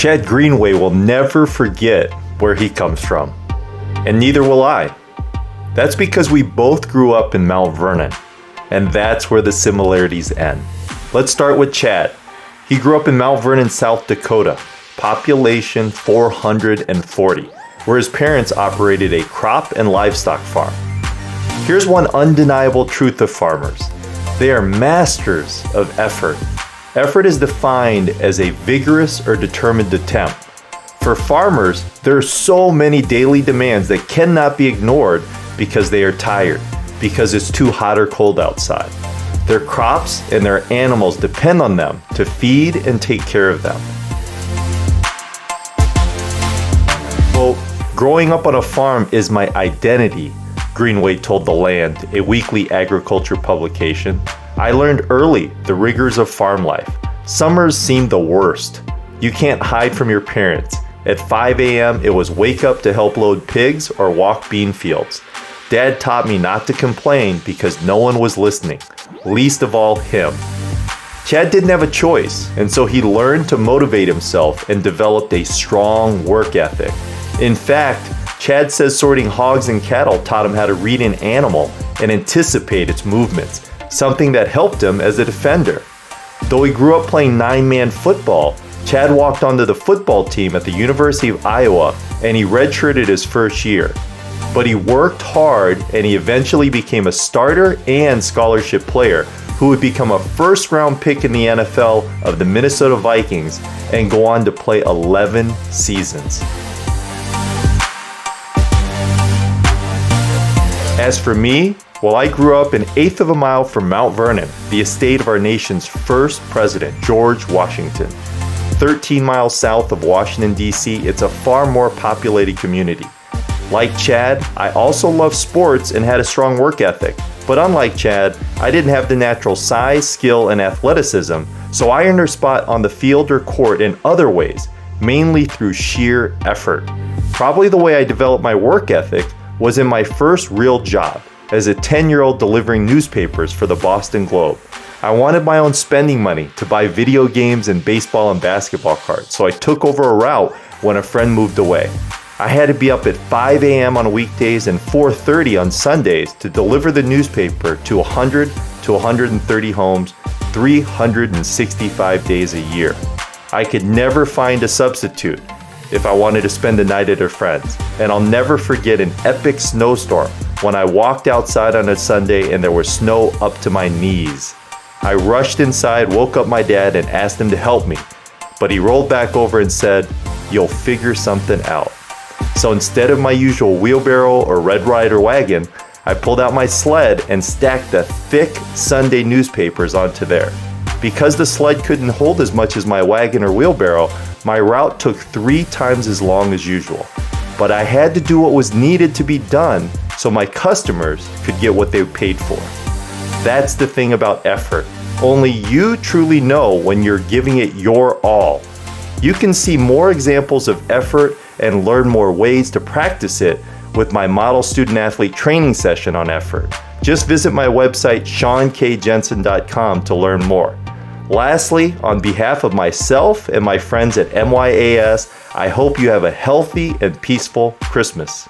Chad Greenway will never forget where he comes from, and neither will I. That's because we both grew up in Mount Vernon, and that's where the similarities end. Let's start with Chad. He grew up in Mount Vernon, South Dakota, population 440, where his parents operated a crop and livestock farm. Here's one undeniable truth of farmers. They are masters of effort. Effort is defined as a vigorous or determined attempt. For farmers, there are so many daily demands that cannot be ignored because they are tired, because it's too hot or cold outside. Their crops and their animals depend on them to feed and take care of them. Well, growing up on a farm is my identity, Greenway told The Land, a weekly agriculture publication. I learned early the rigors of farm life. Summers seemed the worst. You can't hide from your parents. At 5 a.m., it was wake up to help load pigs or walk bean fields. Dad taught me not to complain because no one was listening, least of all him. Chad didn't have a choice, and so he learned to motivate himself and developed a strong work ethic. In fact, Chad says sorting hogs and cattle taught him how to read an animal and anticipate its movements, something that helped him as a defender. Though he grew up playing 9-man football, Chad walked onto the football team at the University of Iowa and he redshirted his first year. But he worked hard and he eventually became a starter and scholarship player who would become a first-round pick in the NFL of the Minnesota Vikings and go on to play 11 seasons. As for me, well, I grew up an eighth of a mile from Mount Vernon, the estate of our nation's first president, George Washington. 13 miles south of Washington, D.C., it's a far more populated community. Like Chad, I also love sports and had a strong work ethic. But unlike Chad, I didn't have the natural size, skill, and athleticism, so I earned a spot on the field or court in other ways, mainly through sheer effort. Probably the way I developed my work ethic was in my first real job, as a 10-year-old delivering newspapers for the Boston Globe. I wanted my own spending money to buy video games and baseball and basketball cards, so I took over a route when a friend moved away. I had to be up at 5 a.m. on weekdays and 4:30 on Sundays to deliver the newspaper to 100 to 130 homes, 365 days a year. I could never find a substitute if I wanted to spend the night at a friend's, and I'll never forget an epic snowstorm when I walked outside on a Sunday and there was snow up to my knees. I rushed inside, woke up my dad, and asked him to help me. But he rolled back over and said, "You'll figure something out." So instead of my usual wheelbarrow or Red Ryder wagon, I pulled out my sled and stacked the thick Sunday newspapers onto there. Because the sled couldn't hold as much as my wagon or wheelbarrow, my route took 3 times as long as usual. But I had to do what was needed to be done so my customers could get what they paid for. That's the thing about effort. Only you truly know when you're giving it your all. You can see more examples of effort and learn more ways to practice it with my Model Student Athlete training session on effort. Just visit my website, SeanKJensen.com, to learn more. Lastly, on behalf of myself and my friends at MYAS, I hope you have a healthy and peaceful Christmas.